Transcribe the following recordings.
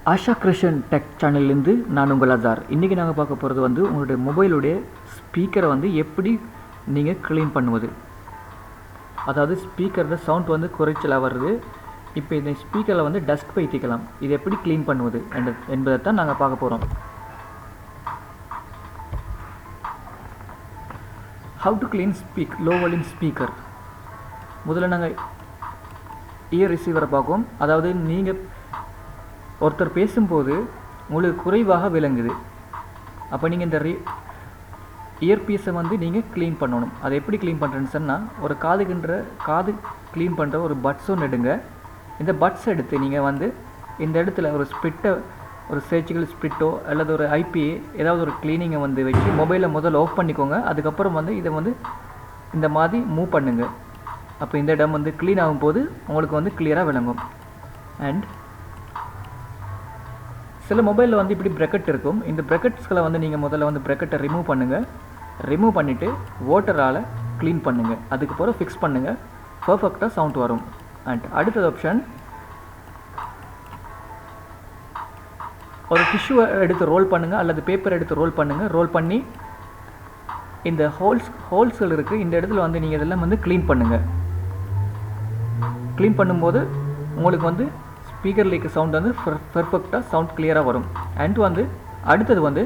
Asha Krishnan tech சேனல்லேருந்து நான் உங்கள் அசார். இன்றைக்கி நாங்கள் பார்க்க போகிறது வந்து உங்களுடைய மொபைலுடைய ஸ்பீக்கரை வந்து எப்படி நீங்கள் க்ளீன் பண்ணுவது. அதாவது ஸ்பீக்கரில் சவுண்ட் வந்து குறைச்சலாக வருது. இப்போ இந்த ஸ்பீக்கரில் வந்து டஸ்ட் பைத்திக்கலாம். இது எப்படி க்ளீன் பண்ணுவது என்பதை தான் நாங்கள் பார்க்க போகிறோம். How to clean low volume speaker. முதல்ல நாங்கள் இயர் ரிசீவரை பார்ப்போம். அதாவது நீங்கள் ஒருத்தர் பேசும்போது உங்களுக்கு குறைவாக விளங்குது. அப்போ நீங்கள் இந்த இயர்பீஸை வந்து நீங்கள் க்ளீன் பண்ணணும். அதை எப்படி க்ளீன் பண்ணுறேன்னு சொன்னால், ஒரு காது க்ளீன் பண்ணுற ஒரு பட்ஸ் ஒன்று எடுங்க. இந்த பட்ஸ் எடுத்து நீங்கள் வந்து இந்த இடத்துல ஒரு ஸ்பிட்டை, ஒரு சர்ஜிக்கல் ஸ்பிட்டோ அல்லது ஒரு ஐபிஏ ஏதாவது ஒரு க்ளீனிங்கை வந்து வச்சு மொபைலை முதல்ல ஆஃப் பண்ணிக்கோங்க. அதுக்கப்புறம் வந்து இதை வந்து இந்த மாதிரி மூவ் பண்ணுங்கள். அப்போ இந்த இடம் வந்து க்ளீன் ஆகும்போது உங்களுக்கு வந்து கிளியராக விளங்கும். அண்ட் சில மொபைலில் வந்து இப்படி ப்ரெக்கெட் இருக்கும். இந்த ப்ரெக்கெட்ஸ்களை வந்து நீங்கள் முதல்ல வந்து ப்ரெக்கெட்டை ரிமூவ் பண்ணுங்கள். ரிமூவ் பண்ணிவிட்டு வாட்டரால் க்ளீன் பண்ணுங்கள். அதுக்கப்புறம் ஃபிக்ஸ் பண்ணுங்கள். பர்ஃபெக்டாக சவுண்ட் வரும். அண்ட் அடுத்தது ஆப்ஷன், ஒரு டிஷ்யூவை எடுத்து ரோல் பண்ணுங்கள் அல்லது பேப்பர் எடுத்து ரோல் பண்ணுங்கள். ரோல் பண்ணி இந்த ஹோல்ஸ்கள் இருக்குது, இந்த இடத்துல வந்து நீங்கள் இதெல்லாம் வந்து க்ளீன் பண்ணுங்கள். க்ளீன் பண்ணும்போது உங்களுக்கு வந்து ஸ்பீக்கரில் இருக்க சவுண்ட் வந்து பெர்ஃபெக்டாக சவுண்ட் கிளியராக வரும். அண்ட் வந்து அடுத்தது வந்து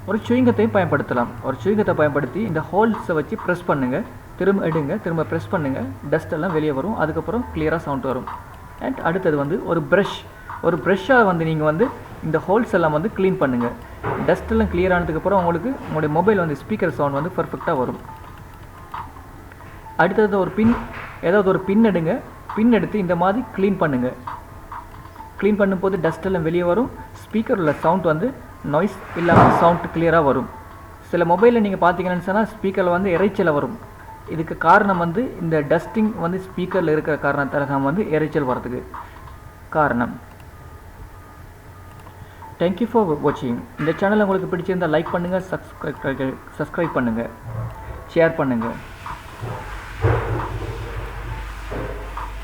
ஒரு சுவிங்கத்தையும் பயன்படுத்தலாம். ஒரு சுவிங்கத்தை பயன்படுத்தி இந்த ஹோல்ஸை வச்சு ப்ரெஸ் பண்ணுங்கள். திரும்ப எடுங்க, திரும்ப ப்ரெஸ் பண்ணுங்கள். டஸ்ட் எல்லாம் வெளியே வரும். அதுக்கப்புறம் கிளியராக சவுண்ட் வரும். அண்ட் அடுத்தது வந்து ஒரு ப்ரெஷ்ஷாக வந்து நீங்கள் வந்து இந்த ஹோல்ஸ் எல்லாம் வந்து க்ளீன் பண்ணுங்கள். டஸ்ட் எல்லாம் கிளியர் ஆனதுக்கப்புறம் உங்களுக்கு உங்களுடைய மொபைல் வந்து ஸ்பீக்கர் சவுண்ட் வந்து பெர்ஃபெக்டாக வரும். அடுத்தது ஏதாவது ஒரு பின் எடுங்க. பின் எடுத்து இந்த மாதிரி க்ளீன் பண்ணுங்கள். க்ளீன் பண்ணும்போது டஸ்ட் எல்லாம் வெளியே வரும். ஸ்பீக்கர் உள்ள சவுண்ட் வந்து நாய்ஸ் இல்லாமல் சவுண்ட் கிளியராக வரும். சில மொபைலில் நீங்கள் பார்த்தீங்கன்னு சொன்னால் ஸ்பீக்கரில் வந்து இறைச்சல் வரும். இதுக்கு காரணம் வந்து இந்த டஸ்டிங் வந்து ஸ்பீக்கரில் இருக்கிற காரணத்தால் தான் வந்து இறைச்சல் வரதுக்கு காரணம். தேங்க்யூ ஃபார் வாட்சிங். இந்த சேனல் உங்களுக்கு பிடிச்சிருந்தால் லைக் பண்ணுங்கள், சப்ஸ்கிரைப் பண்ணுங்கள், ஷேர் பண்ணுங்கள்.